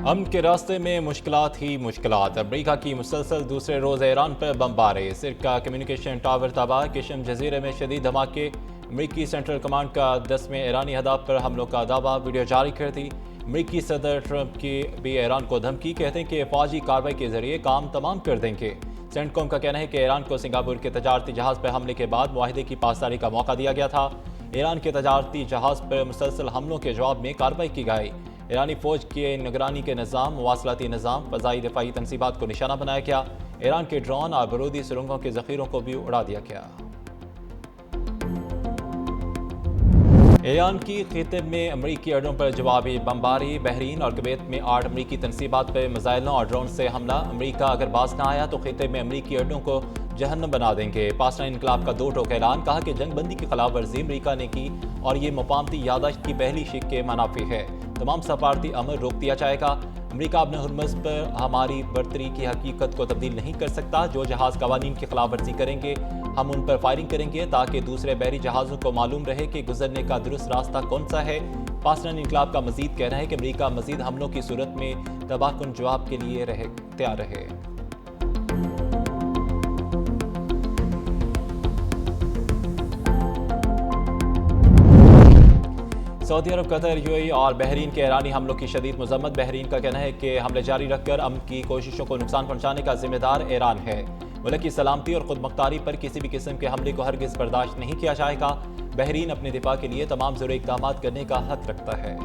हम के रास्ते में मुश्किलात ही मुश्किलात। अमरीका की मुसलसल दूसरे रोज़ ईरान पर बमबारी। सिर्फ का कम्युनिकेशन टावर तबाह। किशम जजीरे में शदीद धमाके। अमरीकी सेंट्रल कमांड का 10वें ईरानी हदाफ पर हमलों का दावा। वीडियो जारी कर दी। अमरीकी सदर ट्रंप की भी ईरान को धमकी। कहते हैं कि फौजी कार्रवाई के जरिए काम तमाम कर देंगे। सेंटकॉम का कहना है कि ईरान को सिंगापुर के तजारती जहाज़ पर हमले के बाद मुआहदे की पासदारी का मौका दिया गया था। ईरान के तजारती जहाज़ पर मुसलसल हमलों के जवाब में कार्रवाई की गई। ईरानी फौज के निगरानी के निज़ाम, मवासलाती निज़ाम, फ़ज़ाई दिफाई तनसीबात को निशाना बनाया गया। ईरान के ड्रोन और बारूदी सुरंगों के ज़ख़ीरों को भी उड़ा दिया गया। ईरान की खिते में अमरीकी अड्डों पर जवाबी बमबारी। बहरीन और कुवैत में 8 अमरीकी तनसीबात पर मिसाइलों और ड्रोन से हमला। अमरीका अगर बाज ना आया तो खिते में अमरीकी अड्डों को जहन्नम बना देंगे। पाकिस्तान इनकलाब का 2 टोक ऐलान। कहा कि जंग बंदी की खिलाफ वर्जी अमरीका ने की और ये मुफाहमती यादाश्त की पहली शिक के मनाफी है। तमाम सफारती अमल रोक दिया जाएगा। अमरीका अपने हुर्मुज़ पर हमारी बर्तरी की हकीकत को तब्दील नहीं कर सकता। जो जहाज़ कवानीन की खिलाफ वर्जी करेंगे हम उन पर फायरिंग करेंगे ताकि दूसरे बहरी जहाज़ों को मालूम रहे कि गुजरने का दुरुस्त रास्ता कौन सा है। पाकिस्तान इनकलाब का मजीद कहना है कि अमरीका मजीद हमलों की सूरत में तबाहकुन जवाब के लिए तैयार रहे। सऊदी अरब, कतर, यूएई और बहरीन के ईरानी हमलों की शदीद मजम्मत। बहरीन का कहना है कि हमले जारी रखकर अमन की कोशिशों को नुकसान पहुंचाने का जिम्मेदार ईरान है। मुल्क की सलामती और खुद मुख्तारी पर किसी भी किस्म के हमले को हरगिज़ बर्दाश्त नहीं किया जाएगा। बहरीन अपने दिफा के लिए तमाम ज़रूरी इक़दाम करने का हक रखता है।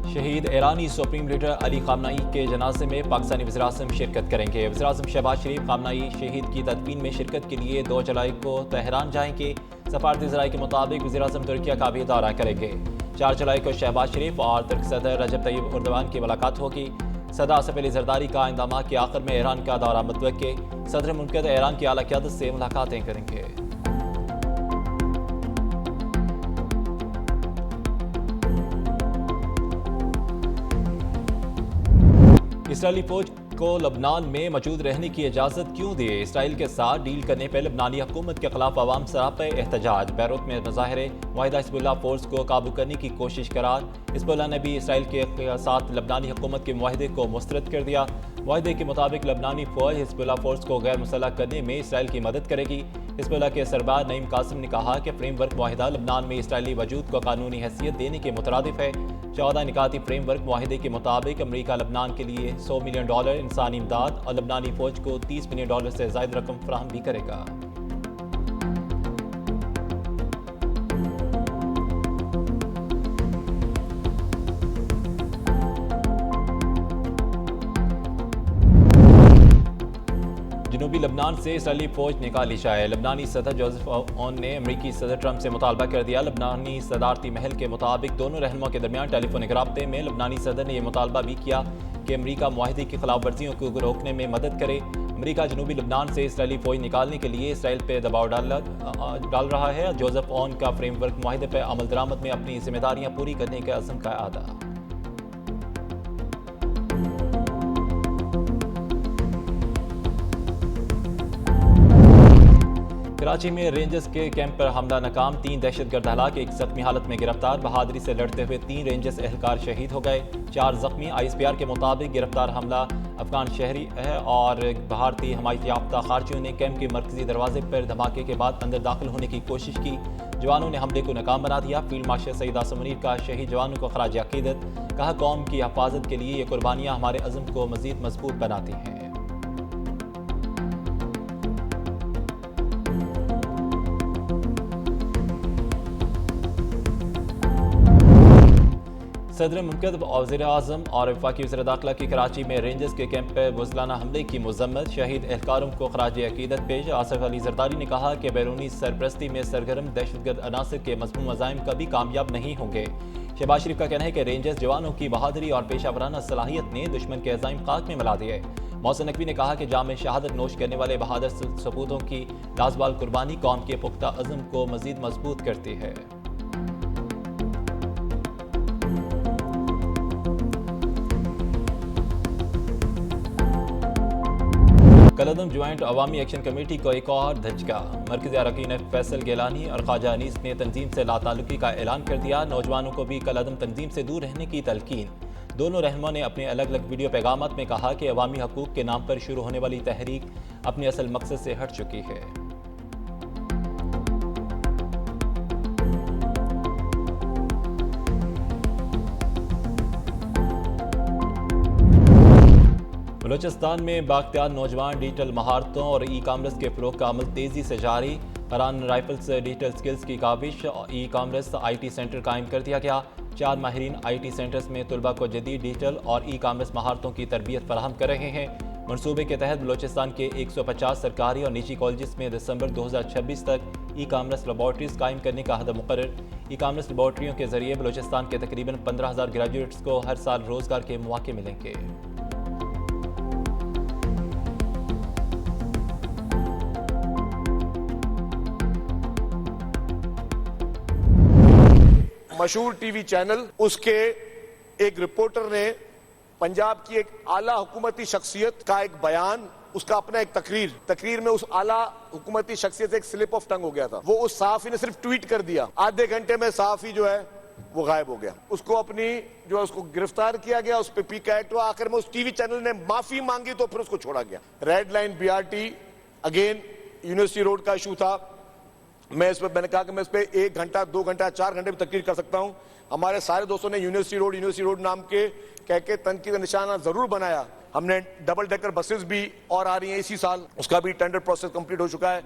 शहीद ईरानी सुप्रीम लीडर अली खामनाई के जनाजे में पाकिस्तानी वज़ीर-ए-आज़म शिरकत करेंगे। वज़ीर-ए-आज़म शहबाज शरीफ खामनाई शहीद की तदफीन में शिरकत के लिए 2 जुलाई को तेहरान जाएंगे। सफारती ज़राए के मुताबिक वज़ीर-ए-आज़म तुर्किया का भी दौरा करेंगे। 4 जुलाई को शहबाज शरीफ और तुर्क सदर रजब तैयब एर्दोगान की मुलाकात होगी। सदर आसिफ अली ज़रदारी का आइंदा माह के आखिर में ईरान का दौरा मुतवक्के। सदर मुमकिन ईरान की आला क़यादत से मुलाकातें करेंगे। इसराइली फौज को लबनान में मौजूद रहने की इजाज़त क्यों दी? इसराइल के साथ डील करने पर लबनानी हुकूमत के खिलाफ अवाम सरापा एहतजाज। बैरूत में मुजाहरे। मुआहिदा हिज़्बुल्लाह फोर्स को काबू करने की कोशिश करार। हिज़्बुल्लाह ने भी इसराइल के साथ लबनानी हुकूमत के मुआहदे को मुस्तरद कर दिया। मुआहदे के मुताबिक लबनानी फौज हिज़्बुल्लाह फोर्स को गैर मुसल्लह करने में इसराइल की मदद करेगी। हिज़्बुल्लाह के सरबराह नईम कासिम ने कहा कि फ्रेमवर्क मुआहिदा लबनान में इसराइली वजूद को कानूनी हैसियत देने के मुतरादिफ है। 14 निकाती फ्रेमवर्क मुआहिदे के मुताबिक अमरीका लबनान के लिए $100 मिलियन इंसानी इमदाद और लबनानी फौज को $30 मिलियन से ज़ायद रकम फराहम भी करेगा। जनूबी लबनान से इसराइली फौज निकाली जाए। लबनानी सदर जोसेफ औन ने अमरीकी सदर ट्रंप से मुतालबा कर दिया। लबनानी सदारती महल के मुताबिक दोनों रहनुमाओं के दरमियान टेलीफोनिक राब्ते में लबनानी सदर ने यह मुतालबा भी किया कि अमरीका मुआहदे की खिलाफ वर्जियों को रोकने में मदद करे। अमरीका जनूबी लबनान से इसराइली फौज निकालने के लिए इसराइल पर दबाव डाल रहा है। जोसेफ औन का फ्रेमवर्क मुआहदे पर अमल दरामद में अपनी जिम्मेदारियां पूरी करने के अज़्म का आदा। कराची में रेंजर्स के कैंप पर हमला नाकाम। 3 दहशतगर्द हलाक, 1 जख्मी हालत में गिरफ्तार। बहादुरी से लड़ते हुए 3 रेंजर्स एहलकार शहीद हो गए, 4 जख्मी। ISPR के मुताबिक गिरफ्तार हमला अफगान शहरी है और भारतीय हमायत याफ्ता खारजियों ने कैंप के मरकजी दरवाजे पर धमाके के बाद अंदर दाखिल होने की कोशिश की। जवानों ने हमले को नाकाम बना दिया। फील्ड मार्शल सईद आसिम मुनीर का शहीद जवानों को खराज अकीदत। कहा, कौम की हिफाजत के लिए ये कुर्बानियाँ हमारे अज़्म को मज़ीद मजबूत बनाती हैं। सदर मुमकिन वज़ीर-ए-आज़म और वफाकी वज़ीर दाखिला की कराची में रेंजर्स के कैंप पर बुज़लाना हमले की मजम्मत। शहीद एहलकारों को खराज अकीदत पेश। आसिफ अली ज़रदारी ने कहा कि बैरूनी सरपरस्ती में सरगर्म दहशतगर्द अनासर के मज़मूम अज़ाइम कभी कामयाब नहीं होंगे। शहबाज शरीफ का कहना है कि रेंजर्स जवानों की बहादुरी और पेशा वराना सलाहियत ने दुश्मन के अज़ाइम खाक में मिला दिए। मौसम नकवी ने कहा कि जाम शहादत नोश करने वाले बहादुर सपूतों की लाजवाल कुर्बानी कौम के पुख्ता अज़्म को मज़ीद मजबूत करती है। कलअदम ज्वाइंट अवामी एक्शन कमेटी को एक और धचका। मरकज़ी अरकान फैसल गिलानी और ख्वाजा अनीस ने तंजीम से लाताल्लुकी का ऐलान कर दिया। नौजवानों को भी कलअदम तंजीम से दूर रहने की तलकीन। दोनों रहनुमा ने अपने अलग अलग वीडियो पैगामात में कहा कि अवामी हकूक़ के नाम पर शुरू होने वाली तहरीक अपने असल मकसद से हट चुकी है। बलूचिस्तान में बाख्तियार नौजवान डिजिटल महारतों और ई कामर्स के फ़रोग़ का अमल तेज़ी से जारी। फरहान राइफल्स डिजिटल स्किल्स की काबिश। ई कामर्स IT सेंटर कायम कर दिया गया। 4 माहिरीन IT सेंटर्स में तलबा को जदीद डिजिटल और ई कामर्स महारतों की तरबियत फराहम कर रहे हैं। मनसूबे के तहत बलूचिस्तान के 150 सरकारी और निजी कॉलेज में दिसंबर 2026 तक ई कामर्स लेबॉर्ट्रीज कायम करने का हद मुकर्रर। ई कामर्स लेबॉर्ट्रियों के जरिए बलूचिस्तान के तकरीबन 15,000 ग्रेजुएट्स को हर साल रोजगार के मौके मिलेंगे। मशहूर टीवी चैनल उसके एक रिपोर्टर ने पंजाब की एक आला हुकूमती शख्सियत का एक बयान, उसका अपना एक तकरीर में उस आला हुकूमती शख्सियत से एक स्लिप ऑफ टंग हो गया था। वो उस सहाफी ने सिर्फ ट्वीट कर दिया, आधे घंटे में सहाफी जो है वो गायब हो गया। उसको अपनी जो है उसको गिरफ्तार किया गया, उस पर पीका एक्ट हुआ। आखिर में उस टीवी चैनल ने माफी मांगी तो फिर उसको छोड़ा गया। Red line BRT again university road का इशू था। मैंने कहा कि मैं इस पे 1 घंटा 2 घंटा 4 घंटे भी तकरीर कर सकता हूं। हमारे सारे दोस्तों ने यूनिवर्सिटी रोड नाम के कह के तनकीद का निशाना जरूर बनाया। हमने डबल डेकर बसेस भी और आ रही हैं इसी साल, उसका भी टेंडर प्रोसेस कंप्लीट हो चुका है।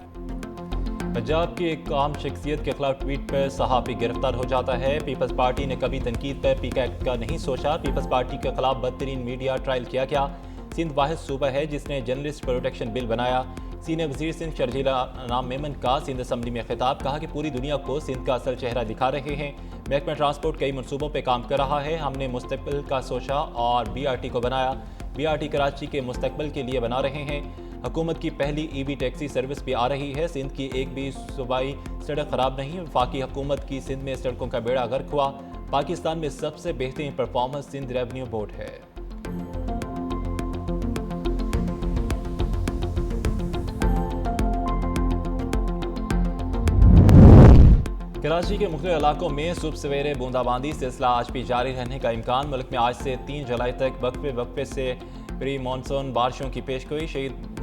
पंजाब की एक आम शख्सियत के खिलाफ ट्वीट पर सहाफ़ी गिरफ्तार हो जाता है। पीपल्स पार्टी ने कभी तनकीद पर पीका एक्ट का नहीं सोचा। पीपल्स पार्टी के खिलाफ बदतरीन मीडिया ट्रायल किया गया। सिंध वाहिद सूबा है जिसने जर्नलिस्ट प्रोटेक्शन बिल बनाया। सीनियर वजीर सिंध शर्जीला नाम मेमन का सिंध असम्बली में खिताब, कहा कि पूरी दुनिया को सिंध का असल चेहरा दिखा रहे हैं। महकमा ट्रांसपोर्ट कई मनसूबों पर काम कर रहा है। हमने मुस्तकबिल का सोचा और BRT को बनाया। BRT कराची के मुस्तकबिल के लिए बना रहे हैं। हुकूमत की पहली EV टैक्सी सर्विस भी आ रही है। सिंध की एक भी सूबाई सड़क खराब नहीं। वफाकी हुकूमत की सिंध में सड़कों का बेड़ा गर्क हुआ। पाकिस्तान में सबसे बेहतरीन परफॉर्मेंस सिंध रेवेन्यू बोर्ड है। कराची के मुख्तलिफ इलाकों में सुबह सवेरे बूंदाबांदी सिलसिला आज भी जारी रहने का इम्कान। मुल्क में आज से 3 जुलाई तक वक्फे से प्री मानसून बारिशों की पेशगोई।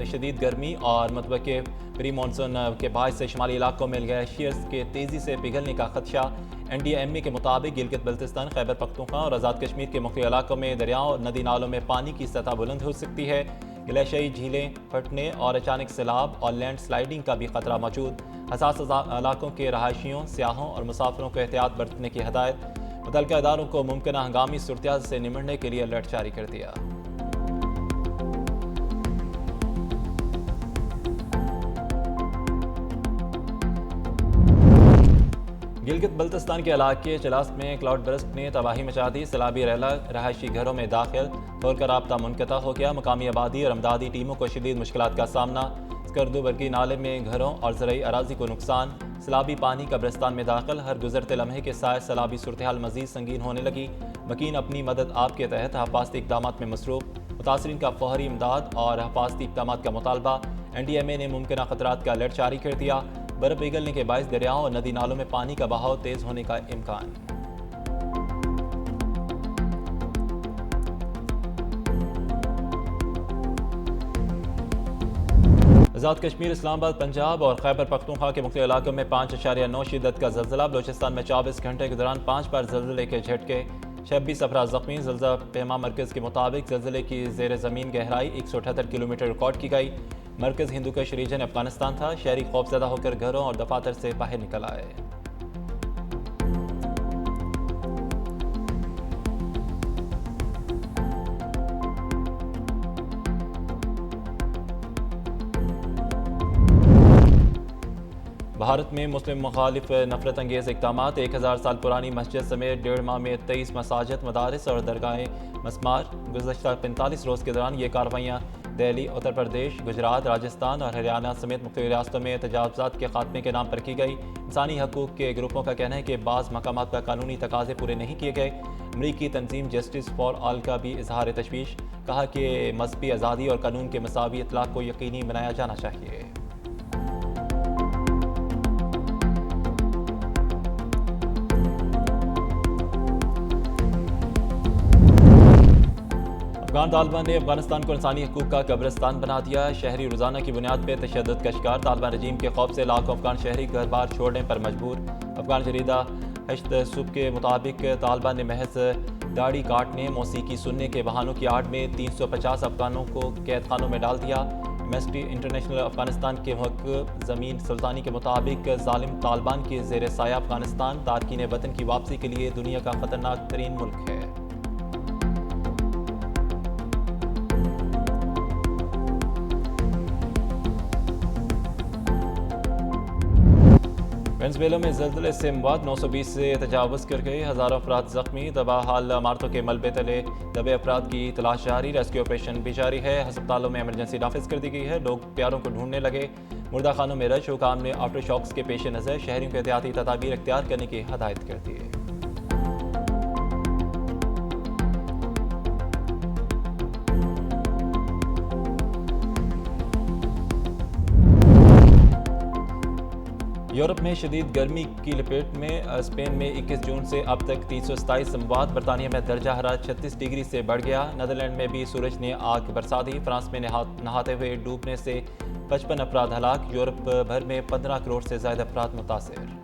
शदीद गर्मी और मतबके प्री मानसून के बायस से शुमाली इलाकों में ग्लेशियर्स के तेज़ी से पिघलने का खदशा। NDMA के मुताबिक गिलगित बल्तिस्तान, खैबर पख्तूनख्वा और आज़ाद कश्मीर के मुख्तलिफ इलाकों में दरियाओं और नदी नालों में पानी की सतह बुलंद हो सकती है। ग्लेशियाई झीलें फटने और अचानक सैलाब और लैंड स्लाइडिंग का भी खतरा मौजूद। हसास इलाकों के रहायशियों, सियाहों और मुसाफिरों को एहतियात बरतने की हदायत। मुतल्लिका इदारों को मुमकिन हंगामी सूरत से निमटने के लिए अलर्ट जारी कर दिया। गिलगित बल्तिस्तान के इलाके चलास में क्लाउड बर्स्ट ने तबाही मचा दी। सैलाबी रहायशी घरों में दाखिल होकर राब्ता मुनक़ता हो गया। मकामी आबादी और अमदादी टीमों को शदीद मुश्किलात का सामना। स्कर्दू बरगी नाले में घरों और ज़रई अराजी को नुकसान। सैलाबी पानी कब्रिस्तान में दाखिल। हर गुजरते लम्हे के साथ सैलाबी सूरत हाल मजीद संगीन होने लगी। मकीन अपनी मदद आपके तहत हफाजती इक़दाम में मसरूफ़। मुतासरीन का फौरी इमदाद और हफाजती इक़दाम का मुतालबा। NDMA ने मुमकिन खतरात का अलर्ट जारी कर दिया। बर्फ पिघलने के बायस दरियाओं और नदी नालों में पानी का बहाव तेज होने का इम्कान। आज़ाद कश्मीर, इस्लामाबाद, पंजाब और खैबर पख्तूनख्वा के मुख्तलिफ इलाकों में 5.9 शिद्दत का ज़लज़ला। बलूचिस्तान में 24 घंटे के दौरान 5 बार ज़लज़ले के झटके। 26 अफराद ज़ख्मी। ज़लज़ला पैमा मरकज़ के मुताबिक ज़लज़ले की ज़ेर ज़मीन गहराई 178 किलोमीटर रिकॉर्ड की गई। मरकज़ हिंदुकुश रीजन अफगानिस्तान था। शहरी खौफज़दा होकर घरों और दफातर से बाहर निकल आए। भारत में मुस्लिम मुखालिफ नफरत अंगेज़ इक़दामात। 1000 साल पुरानी मस्जिद समेत 1.5 माह में 23 मसाजिद, मदारिस और दरगाहें मस्मार। गुज़श्ता 45 रोज़ के दौरान ये कार्रवाइयाँ दिल्ली, उत्तर प्रदेश, गुजरात, राजस्थान और हरियाणा समेत मुख्तलिफ रियासतों में तजावुज़ात के खात्मे के नाम पर की गई। इंसानी हकूक़ के ग्रुपों का कहना है कि बाज़ मकामात पर कानूनी तकाज़े पूरे नहीं किए गए। अमरीकी तंजीम जस्टिस फॉर ऑल का भी इजहार तशवीश, कहा कि मजहबी आज़ादी और कानून के मसावी इतलाक़ को यकीनी बनाया जाना चाहिए। अफगान तालिबान ने अफगानिस्तान को इंसानी हकूक़ का कब्रिस्तान बना दिया। शहरी रोज़ाना की बुनियाद पर तशद्दुद का शिकार। तालिबान रजीम के खौफ से लाखों अफगान शहरी घर बार छोड़ने पर मजबूर। अफगान जरीदा हश्द सुबह के मुताबिक तालिबान ने महज दाढ़ी काटने, मौसीकी सुनने के बहानों की आड़ में 350 अफगानों को कैद खानों में डाल दिया। एमनेस्टी इंटरनेशनल अफगानिस्तान के महक़ ज़मीन सुल्तानी के मुताबिक ज़ालिम तालिबान के ज़ेर साया अफगानिस्तान तारकीन वतन की वापसी के लिए दुनिया का ख़तरनाक तरीन मुल्क है। वेनेज़ुएला में ज़ल्ज़ले से मवाद 920 से तजावुज़ कर गए। हज़ारों अफराद ज़ख्मी। तबाह हाल इमारतों के मलबे तले दबे अफराद की तलाश जारी। रेस्क्यू ऑपरेशन भी जारी है। अस्पतालों में एमरजेंसी नाफिज कर दी गई है। लोग प्यारों को ढूंढने लगे। मुर्दा खानों में रश। हुकाम ने आफ्टर शॉक्स के पेश नज़र शहरियों को एहतियाती तदाबीर इख्तियार करने की हदायत कर दी है। यूरोप में शदीद गर्मी की लपेट में। स्पेन में 21 जून से अब तक 327 अमवात। बरतानिया में दर्जा हरारत 36 डिग्री से बढ़ गया। नीदरलैंड में भी सूरज ने आग बरसा दी। फ्रांस में नहाते हुए डूबने से 55 अफराद हलाक। यूरोप भर में 15 करोड़ से ज्यादा अफराद मुतासर।